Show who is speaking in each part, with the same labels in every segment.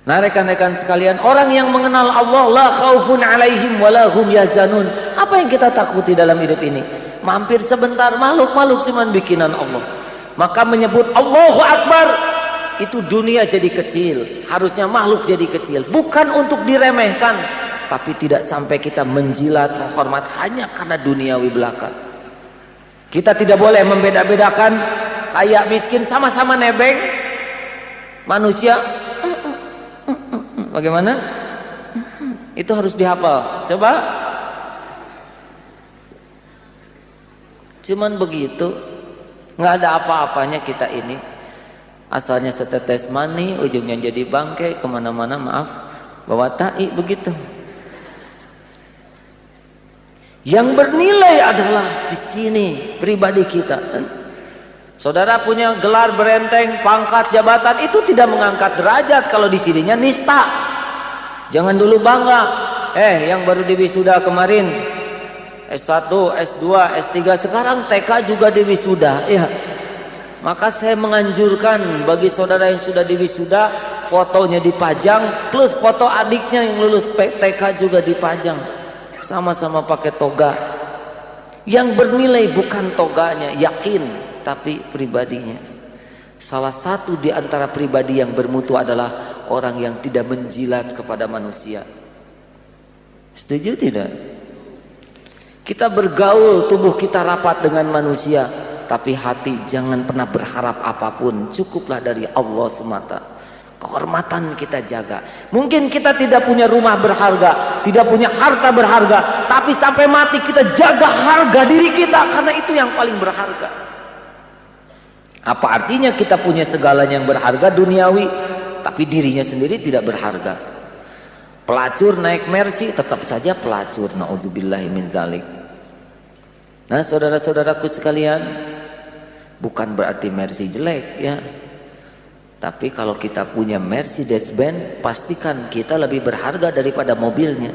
Speaker 1: Nah rekan-rekan sekalian, orang yang mengenal Allah, la khaufun alaihim wala hum yahzanun. Apa yang kita takuti dalam hidup ini? Mampir sebentar, makhluk-makhluk cuman bikinan Allah. Maka menyebut Allahu Akbar, itu dunia jadi kecil, harusnya makhluk jadi kecil. Bukan untuk diremehkan, tapi tidak sampai kita menjilat, menghormat hanya karena duniawi belaka. Kita tidak boleh membeda-bedakan kaya miskin, sama-sama nebeng. Manusia bagaimana? Itu harus dihafal. Coba. Cuman begitu, nggak ada apa-apanya kita ini. Asalnya setetes mani, ujungnya jadi bangkai, kemana-mana maaf, bawa tai begitu. Yang bernilai adalah di sini pribadi kita. Saudara punya gelar berenteng, pangkat, jabatan, itu tidak mengangkat derajat kalau di sininya nista. Jangan dulu bangga. Yang baru diwisuda kemarin S1, S2, S3, sekarang TK juga diwisuda. Ya. Maka saya menganjurkan bagi saudara yang sudah diwisuda, fotonya dipajang, plus foto adiknya yang lulus TK juga dipajang. Sama-sama pakai toga. Yang bernilai bukan toganya, yakin, tapi pribadinya. Salah satu di antara pribadi yang bermutu adalah orang yang tidak menjilat kepada manusia. Setuju tidak? Kita bergaul, tubuh kita rapat dengan manusia, tapi hati jangan pernah berharap apapun, cukuplah dari Allah semata. Kehormatan kita jaga. Mungkin kita tidak punya rumah berharga, tidak punya harta berharga, tapi sampai mati kita jaga harga diri kita, karena itu yang paling berharga. Apa artinya kita punya segalanya yang berharga duniawi, tapi dirinya sendiri tidak berharga? Pelacur naik Mercy tetap saja pelacur, naudzubillahi min dzalik. Nah saudara-saudaraku sekalian, bukan berarti Mercy jelek ya, tapi kalau kita punya Mercedes-Benz, pastikan kita lebih berharga daripada mobilnya.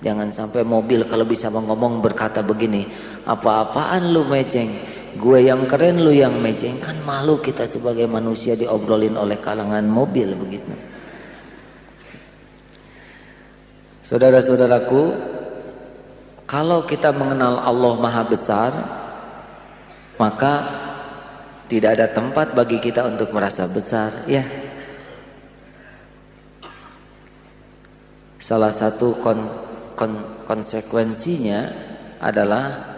Speaker 1: Jangan sampai mobil kalau bisa ngomong berkata begini, apa-apaan lu mejeng, gue yang keren lu yang mejeng. Kan malu kita sebagai manusia diobrolin oleh kalangan mobil begitu. Saudara-saudaraku, kalau kita mengenal Allah Maha Besar, maka tidak ada tempat bagi kita untuk merasa besar, ya. Salah satu konsekuensinya adalah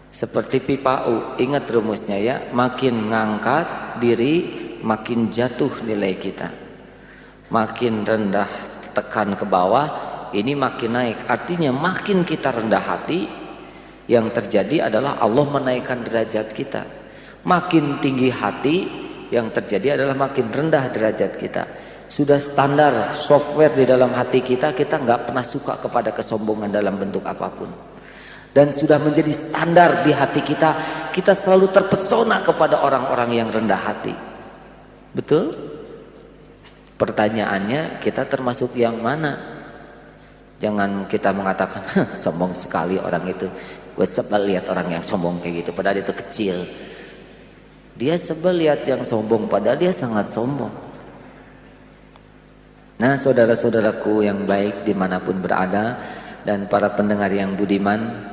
Speaker 1: seperti pipa U. Ingat rumusnya ya, makin ngangkat diri, makin jatuh nilai kita. Makin rendah tekan ke bawah, ini makin naik. Artinya makin kita rendah hati, yang terjadi adalah Allah menaikkan derajat kita. Makin tinggi hati, yang terjadi adalah makin rendah derajat kita. Sudah standar software di dalam hati kita, kita nggak pernah suka kepada kesombongan dalam bentuk apapun. Dan sudah menjadi standar di hati kita, kita selalu terpesona kepada orang-orang yang rendah hati. Betul? Pertanyaannya, kita termasuk yang mana? Jangan kita mengatakan, sombong sekali orang itu. Gue sebel lihat orang yang sombong kayak gitu, padahal itu kecil. Dia sebel lihat yang sombong, padahal dia sangat sombong. Nah saudara-saudaraku yang baik dimanapun berada, dan para pendengar yang budiman,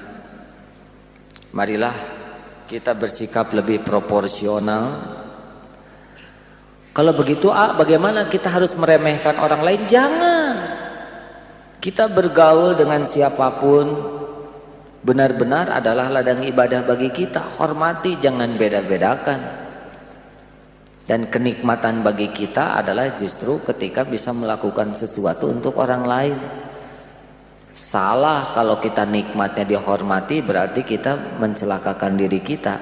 Speaker 1: marilah kita bersikap lebih proporsional. Kalau begitu bagaimana kita harus meremehkan orang lain? Jangan. Kita bergaul dengan siapapun benar-benar adalah ladang ibadah bagi kita. Hormati, jangan beda-bedakan. Dan kenikmatan bagi kita adalah justru ketika bisa melakukan sesuatu untuk orang lain. Salah kalau kita nikmatnya dihormati, berarti kita mencelakakan diri kita.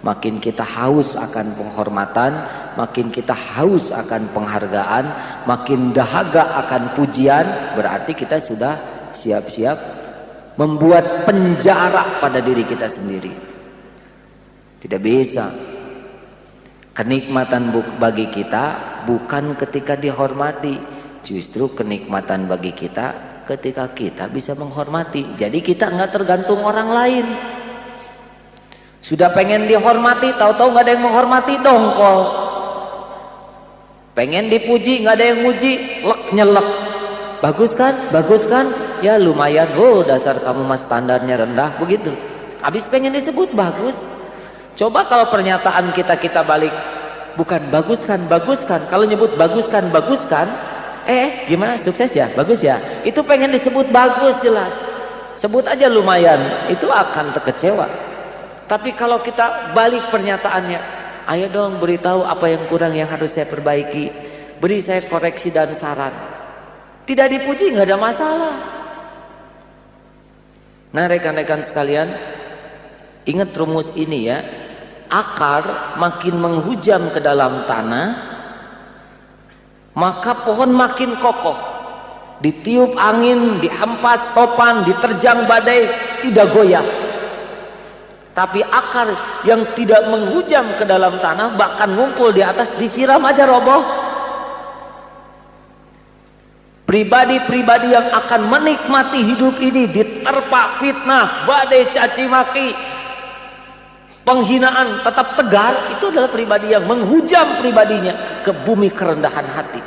Speaker 1: Makin kita haus akan penghormatan, makin kita haus akan penghargaan, makin dahaga akan pujian, berarti kita sudah siap-siap membuat penjara pada diri kita sendiri. Tidak bisa. Kenikmatan bagi kita bukan ketika dihormati, justru kenikmatan bagi kita ketika kita bisa menghormati. Jadi kita nggak tergantung orang lain. Sudah pengen dihormati, tahu-tahu nggak ada yang menghormati, dongkol. Pengen dipuji nggak ada yang muji, lek nyelek. Bagus kan? Bagus kan? Ya lumayan. Oh dasar kamu mas standarnya rendah, begitu. Habis pengen disebut bagus. Coba kalau pernyataan kita balik, bukan baguskan, baguskan. Kalau nyebut baguskan, baguskan. Gimana? Sukses ya? Bagus ya? Itu pengen disebut bagus jelas. Sebut aja lumayan, itu akan terkecewa. Tapi kalau kita balik pernyataannya, ayo dong beritahu apa yang kurang yang harus saya perbaiki. Beri saya koreksi dan saran. Tidak dipuji nggak ada masalah. Nah rekan-rekan sekalian, ingat rumus ini ya. Akar makin menghujam ke dalam tanah, maka pohon makin kokoh. Ditiup angin, dihempas topan, diterjang badai, tidak goyah. Tapi akar yang tidak menghujam ke dalam tanah, bahkan ngumpul di atas, disiram aja roboh. Pribadi-pribadi yang akan menikmati hidup ini diterpa fitnah, badai caci maki, penghinaan, tetap tegar, itu adalah pribadi yang menghujam pribadinya ke bumi kerendahan hati.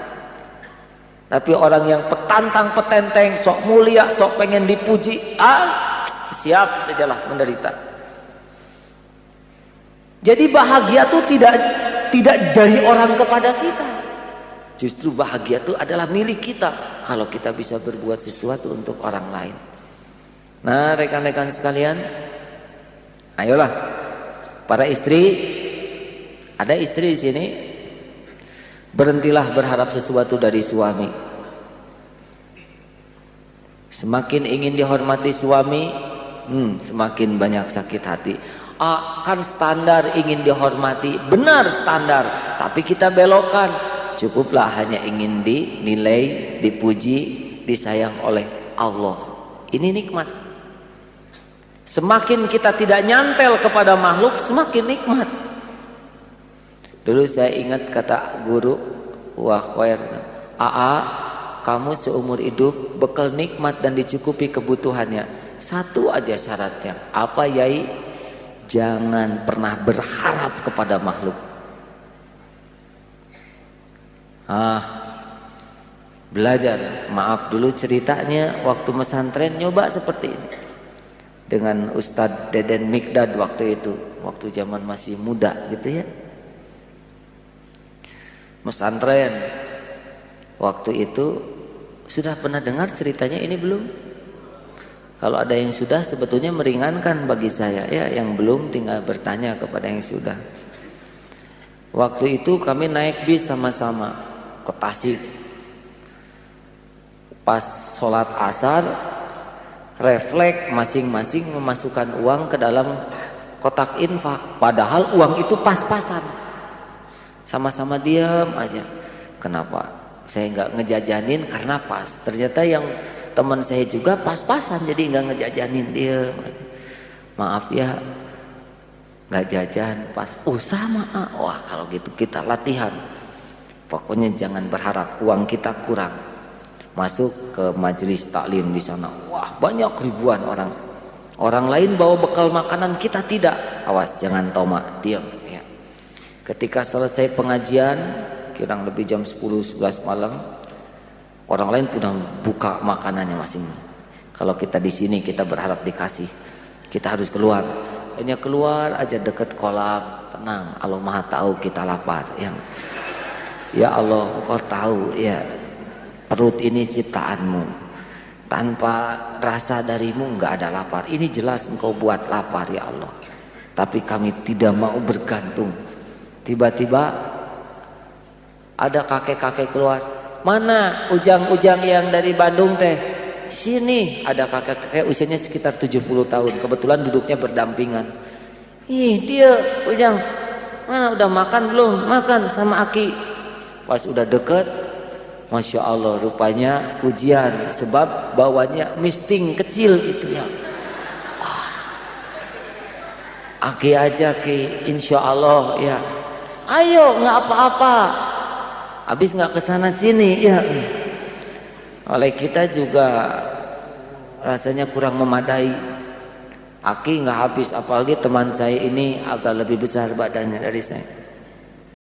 Speaker 1: Tapi orang yang petantang petenteng, sok mulia, sok pengen dipuji, siap sajalah menderita. Jadi bahagia itu tidak dari orang kepada kita. Justru bahagia itu adalah milik kita kalau kita bisa berbuat sesuatu untuk orang lain. Nah, rekan-rekan sekalian, ayolah para istri, ada istri di sini, berhentilah berharap sesuatu dari suami. Semakin ingin dihormati suami, semakin banyak sakit hati. Kan standar ingin dihormati, benar standar, tapi kita belokkan. Cukuplah hanya ingin dinilai, dipuji, disayang oleh Allah. Ini nikmat. Semakin kita tidak nyantel kepada makhluk, semakin nikmat. Dulu saya ingat kata guru, wah khair, kamu seumur hidup bekal nikmat dan dicukupi kebutuhannya. Satu aja syaratnya. Apa Yai? Jangan pernah berharap kepada makhluk. Belajar. Maaf dulu ceritanya waktu pesantren nyoba seperti ini dengan Ustadz Deden Mikdad waktu itu, waktu zaman masih muda gitu ya. Pesantren waktu itu, sudah pernah dengar ceritanya ini belum? Kalau ada yang sudah, sebetulnya meringankan bagi saya ya. Yang belum tinggal bertanya kepada yang sudah. Waktu itu kami naik bis sama-sama ke Tasik. Pas sholat asar, refleks masing-masing memasukkan uang ke dalam kotak infak. Padahal uang itu pas-pasan. Sama-sama diam aja. Kenapa saya nggak ngejajanin? Karena pas. Ternyata yang teman saya juga pas-pasan, jadi nggak ngejajanin dia. Maaf ya, nggak jajan pas. Sama. Wah kalau gitu kita latihan. Pokoknya jangan berharap uang kita kurang. Masuk ke majelis taklim di sana. Wah banyak ribuan orang. Orang lain bawa bekal makanan, kita tidak. Awas jangan tomak, diam. Ya. Ketika selesai pengajian, kurang lebih jam 10-11 malam, orang lain pun buka makanannya masing. Kalau kita di sini kita berharap dikasih, kita harus keluar. Hanya keluar aja deket kolam, tenang. Allah Maha tahu kita lapar. Ya Allah, Engkau tahu ya perut ini ciptaanmu. Tanpa rasa darimu nggak ada lapar. Ini jelas Engkau buat lapar ya Allah. Tapi kami tidak mau bergantung. Tiba-tiba ada kakek-kakek keluar. Mana ujang-ujang yang dari Bandung teh? Sini. Ada kakek-kakek usianya sekitar 70 tahun. Kebetulan duduknya berdampingan. Ih dia ujang. Mana udah makan belum? Makan sama Aki. Pas udah deket, Masya Allah rupanya ujian. Sebab bawanya misting kecil gitu ya. Aki aja Ki, insya Allah ya. Ayo nggak apa-apa. Habis nggak kesana sini ya. Oleh kita juga rasanya kurang memadai. Aki nggak habis, apalagi teman saya ini agak lebih besar badannya dari saya.